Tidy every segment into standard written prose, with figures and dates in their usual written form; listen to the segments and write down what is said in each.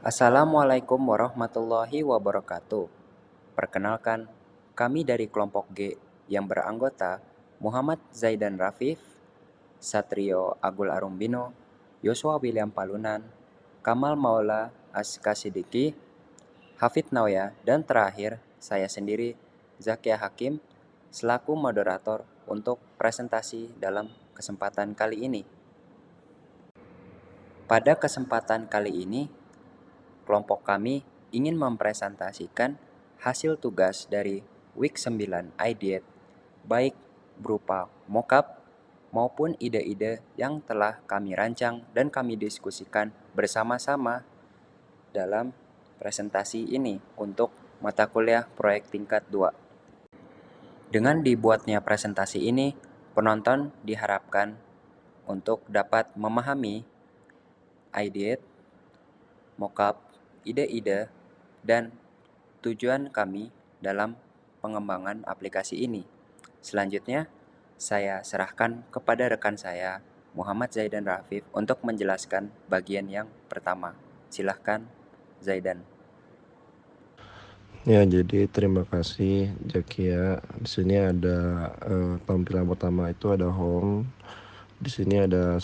Assalamualaikum warahmatullahi wabarakatuh. Perkenalkan, kami dari kelompok G yang beranggota Muhammad Zaidan Rafif, Satrio Agul Arumbino, Yosua William Palunan, Kamal Maula Aska Sidiki, Hafid Nauya, dan terakhir saya sendiri, Zakia Hakim, selaku moderator untuk presentasi dalam kesempatan kali ini. Pada kesempatan kali ini, kelompok kami ingin mempresentasikan hasil tugas dari Week 9 iDiet, baik berupa mockup maupun ide-ide yang telah kami rancang dan kami diskusikan bersama-sama dalam presentasi ini untuk mata kuliah proyek tingkat 2. Dengan dibuatnya presentasi ini, penonton diharapkan untuk dapat memahami iDiet, mockup, ide-ide, dan tujuan kami dalam pengembangan aplikasi ini. Selanjutnya, saya serahkan kepada rekan saya, Muhammad Zaidan Rafif, untuk menjelaskan bagian yang pertama. Silahkan, Zaidan. Ya, jadi terima kasih Jakia. Di sini ada tampilan pertama itu ada home. Di sini ada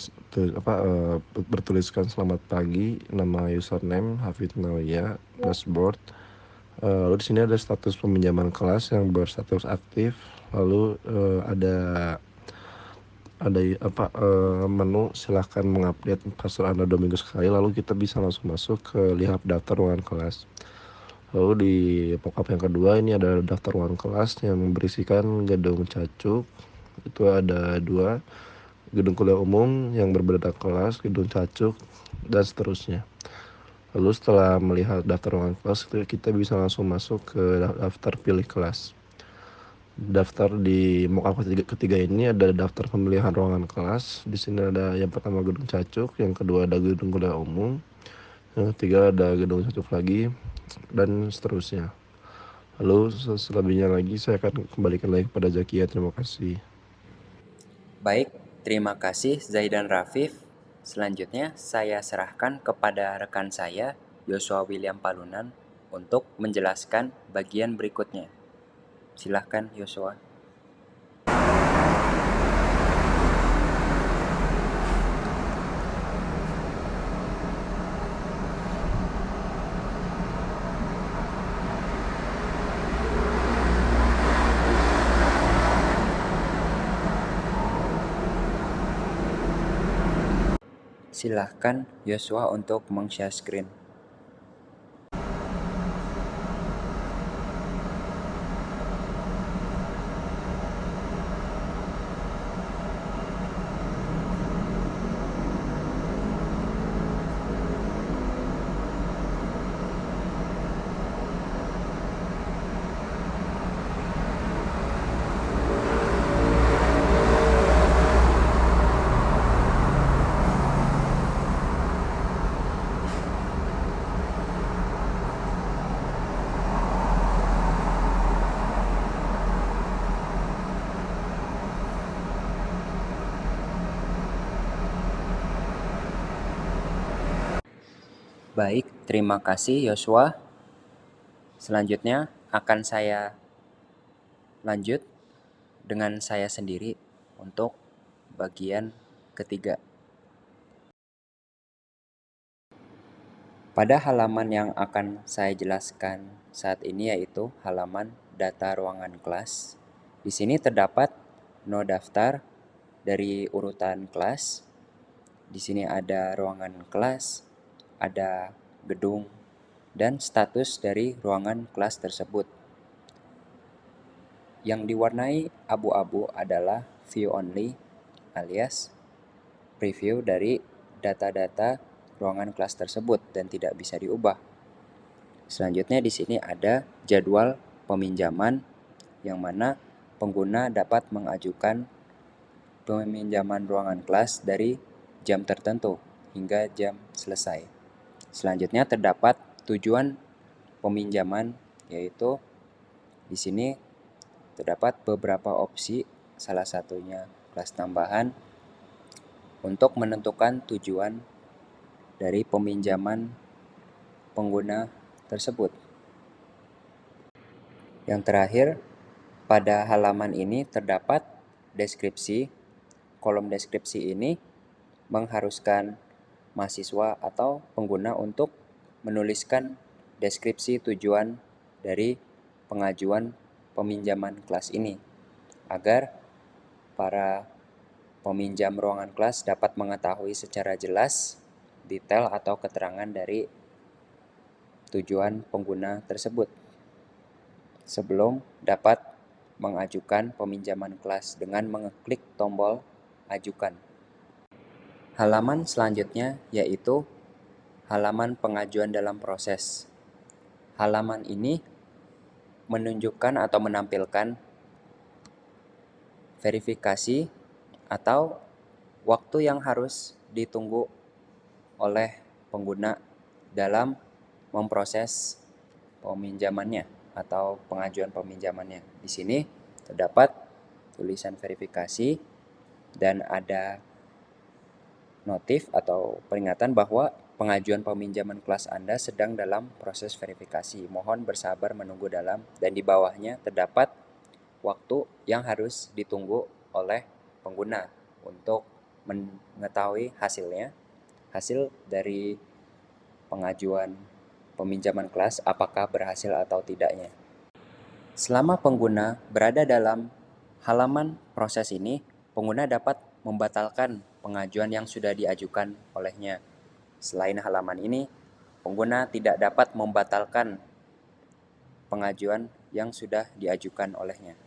bertuliskan selamat pagi, nama username Hafid Nauya, dashboard. Lalu di sini ada status peminjaman kelas yang berstatus aktif. Lalu ada menu silahkan mengupdate password Anda 2 minggu sekali. Lalu kita bisa langsung masuk ke lihat daftar ruangan kelas. Lalu di pop-up yang kedua ini ada daftar ruangan kelas yang berisikan gedung cacuk. Itu ada 2, gedung kuliah umum yang berbeda kelas, gedung cacuk, dan seterusnya. Lalu setelah melihat daftar ruangan kelas, kita bisa langsung masuk ke daftar pilih kelas. Daftar di mockup ketiga ini ada daftar pemilihan ruangan kelas. Di sini ada yang pertama gedung cacuk, yang kedua ada gedung kuliah umum, yang ketiga ada gedung cacuk lagi, dan seterusnya. Lalu selebihnya lagi saya akan kembalikan lagi kepada Zakia. Terima kasih. Baik, terima kasih Zaidan Rafif. Selanjutnya, saya serahkan kepada rekan saya, Yosua William Palunan, untuk menjelaskan bagian berikutnya. Silahkan, Yosua. Silahkan Yosua untuk meng-share screen. Baik, terima kasih Yosua. Selanjutnya akan saya lanjut dengan saya sendiri untuk bagian ketiga. Pada halaman yang akan saya jelaskan saat ini yaitu halaman data ruangan kelas. Di sini terdapat no daftar dari urutan kelas. Di sini ada ruangan kelas, ada gedung, dan status dari ruangan kelas tersebut. Yang diwarnai abu-abu adalah view only alias preview dari data-data ruangan kelas tersebut dan tidak bisa diubah. Selanjutnya di sini ada jadwal peminjaman yang mana pengguna dapat mengajukan peminjaman ruangan kelas dari jam tertentu hingga jam selesai. Selanjutnya terdapat tujuan peminjaman, yaitu di sini terdapat beberapa opsi, salah satunya kelas tambahan untuk menentukan tujuan dari peminjaman pengguna tersebut. Yang terakhir, pada halaman ini terdapat deskripsi. Kolom deskripsi ini mengharuskan mahasiswa atau pengguna untuk menuliskan deskripsi tujuan dari pengajuan peminjaman kelas ini, agar para peminjam ruangan kelas dapat mengetahui secara jelas detail atau keterangan dari tujuan pengguna tersebut sebelum dapat mengajukan peminjaman kelas dengan mengeklik tombol ajukan. Halaman selanjutnya yaitu halaman pengajuan dalam proses. Halaman ini menunjukkan atau menampilkan verifikasi atau waktu yang harus ditunggu oleh pengguna dalam memproses peminjamannya atau pengajuan peminjamannya. Di sini terdapat tulisan verifikasi dan ada notif atau peringatan bahwa pengajuan peminjaman kelas Anda sedang dalam proses verifikasi. Mohon bersabar menunggu dan di bawahnya terdapat waktu yang harus ditunggu oleh pengguna untuk mengetahui hasil dari pengajuan peminjaman kelas apakah berhasil atau tidaknya. Selama pengguna berada dalam halaman proses ini, pengguna dapat membatalkan pengajuan yang sudah diajukan olehnya. Selain halaman ini, pengguna tidak dapat membatalkan pengajuan yang sudah diajukan olehnya.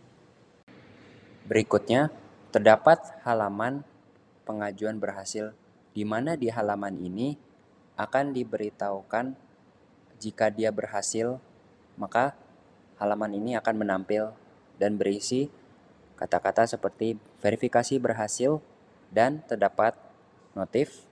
Berikutnya, terdapat halaman pengajuan berhasil, di mana di halaman ini akan diberitahukan jika dia berhasil, maka halaman ini akan menampil dan berisi kata-kata seperti verifikasi berhasil dan terdapat notif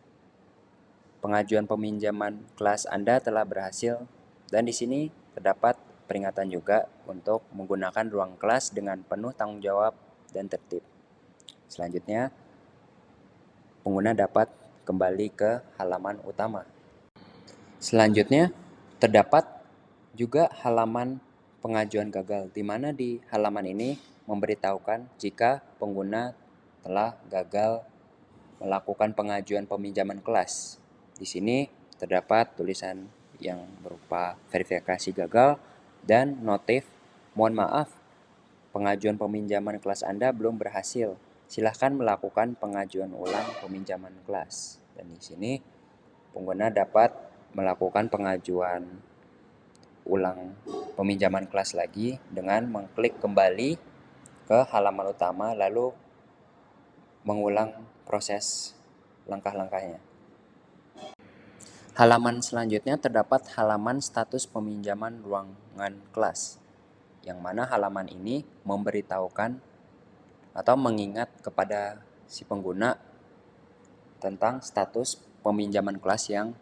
pengajuan peminjaman kelas Anda telah berhasil, dan di sini terdapat peringatan juga untuk menggunakan ruang kelas dengan penuh tanggung jawab dan tertib. Selanjutnya, pengguna dapat kembali ke halaman utama. Selanjutnya, terdapat juga halaman pengajuan gagal, di mana di halaman ini memberitahukan jika pengguna telah gagal melakukan pengajuan peminjaman kelas. Di sini terdapat tulisan yang berupa verifikasi gagal dan notif, mohon maaf, pengajuan peminjaman kelas Anda belum berhasil. Silahkan melakukan pengajuan ulang peminjaman kelas. Dan di sini pengguna dapat melakukan pengajuan ulang peminjaman kelas lagi dengan mengklik kembali ke halaman utama lalu mengulang proses langkah-langkahnya. Halaman selanjutnya terdapat halaman status peminjaman ruangan kelas, yang mana halaman ini memberitahukan atau mengingat kepada si pengguna tentang status peminjaman kelas yang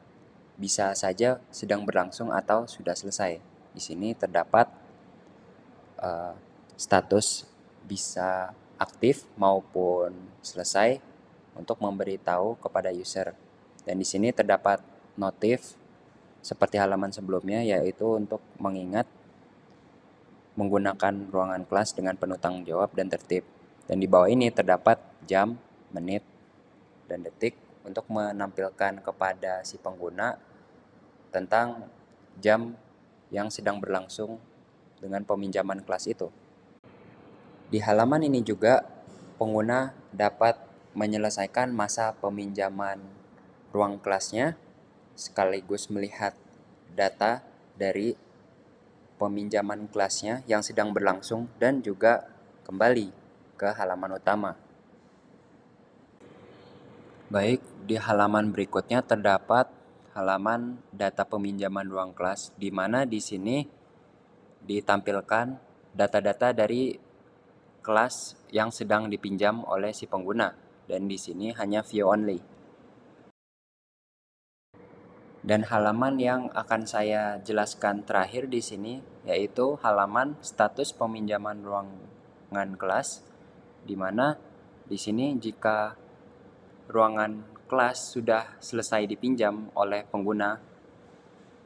bisa saja sedang berlangsung atau sudah selesai. Di sini terdapat status bisa aktif maupun selesai untuk memberitahu kepada user. Dan di sini terdapat notif seperti halaman sebelumnya, yaitu untuk mengingat menggunakan ruangan kelas dengan penuh tanggung jawab dan tertib. Dan di bawah ini terdapat jam, menit, dan detik untuk menampilkan kepada si pengguna tentang jam yang sedang berlangsung dengan peminjaman kelas itu. Di halaman ini juga pengguna dapat menyelesaikan masa peminjaman ruang kelasnya sekaligus melihat data dari peminjaman kelasnya yang sedang berlangsung dan juga kembali ke halaman utama. Baik, di halaman berikutnya terdapat halaman data peminjaman ruang kelas, di mana di sini ditampilkan data-data dari kelas yang sedang dipinjam oleh si pengguna, dan di sini hanya view only. Dan halaman yang akan saya jelaskan terakhir di sini yaitu halaman status peminjaman ruangan kelas, di mana di sini jika ruangan kelas sudah selesai dipinjam oleh pengguna,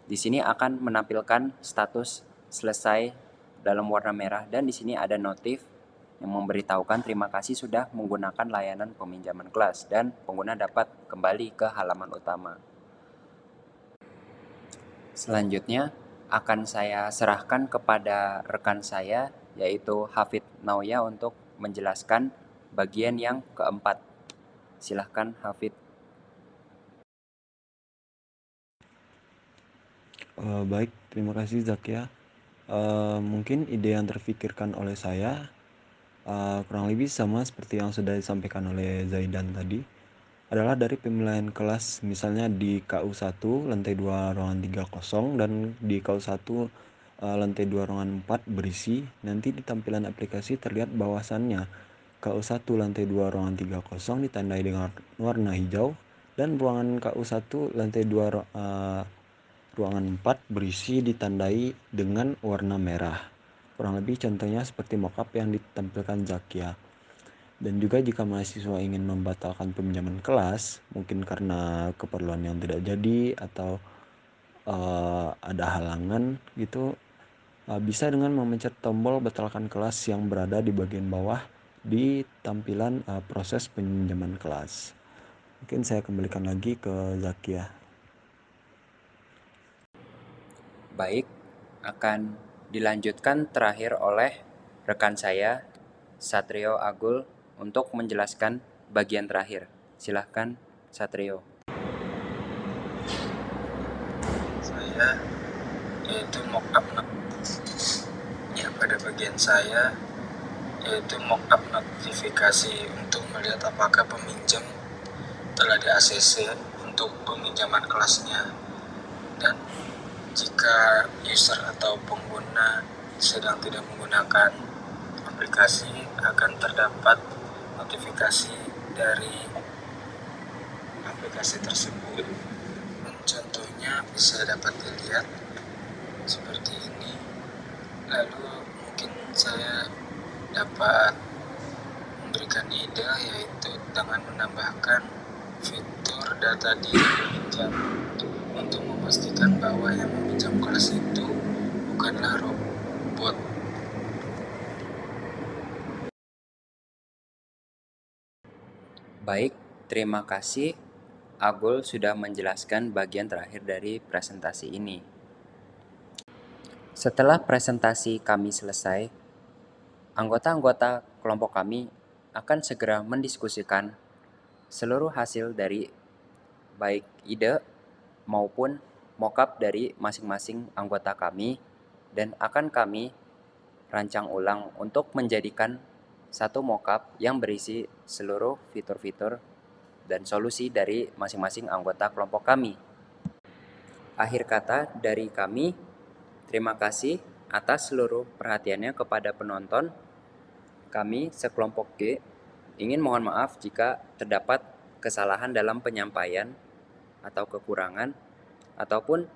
Di sini akan menampilkan status selesai dalam warna merah dan di sini ada notif yang memberitahukan terima kasih sudah menggunakan layanan peminjaman kelas dan pengguna dapat kembali ke halaman utama. Selanjutnya akan saya serahkan kepada rekan saya yaitu Hafid Nauya untuk menjelaskan bagian yang keempat. Silahkan Hafid. Baik, terima kasih Zakia. Mungkin ide yang terfikirkan oleh saya kurang lebih sama seperti yang sudah disampaikan oleh Zaidan tadi, adalah dari pemilihan kelas, misalnya di KU1 lantai 2 ruangan 3 kosong dan di KU1 lantai 2 ruangan 4 berisi. Nanti di tampilan aplikasi terlihat bahwasannya KU1 lantai 2 ruangan 3 kosong ditandai dengan warna hijau dan ruangan KU1 lantai 2 ruangan 4 berisi ditandai dengan warna merah. Kurang lebih contohnya seperti mockup yang ditampilkan Zakia. Dan juga jika mahasiswa ingin membatalkan peminjaman kelas, mungkin karena keperluan yang tidak jadi atau ada halangan gitu, bisa dengan memencet tombol batalkan kelas yang berada di bagian bawah di tampilan proses peminjaman kelas. Mungkin saya kembalikan lagi ke Zakia. Baik, akan dilanjutkan terakhir oleh rekan saya, Satrio Agul, untuk menjelaskan bagian terakhir. Silahkan, Satrio. Saya yaitu mockup ya, pada bagian saya yaitu mockup notifikasi untuk melihat apakah peminjam telah di ACC untuk peminjaman kelasnya, dan jika user atau pengguna sedang tidak menggunakan aplikasi akan terdapat notifikasi dari aplikasi tersebut. Contohnya bisa dapat dilihat seperti ini. Lalu mungkin saya dapat memberikan ide yaitu dengan menambahkan fitur data diri peminjam untuk memastikan bahwa yang meminjam kelas itu bukanlah robot. Baik, terima kasih Agul sudah menjelaskan bagian terakhir dari presentasi ini. Setelah presentasi kami selesai, anggota-anggota kelompok kami akan segera mendiskusikan seluruh hasil dari baik ide maupun mockup dari masing-masing anggota kami dan akan kami rancang ulang untuk menjadikan satu mockup yang berisi seluruh fitur-fitur dan solusi dari masing-masing anggota kelompok kami. Akhir kata dari kami, terima kasih atas seluruh perhatiannya kepada penonton. Kami sekelompok G ingin mohon maaf jika terdapat kesalahan dalam penyampaian atau kekurangan ataupun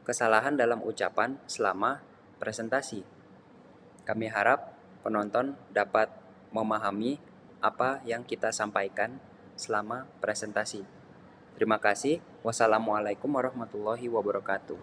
kesalahan dalam ucapan selama presentasi. Kami harap penonton dapat memahami apa yang kita sampaikan selama presentasi. Terima kasih. Wassalamualaikum warahmatullahi wabarakatuh.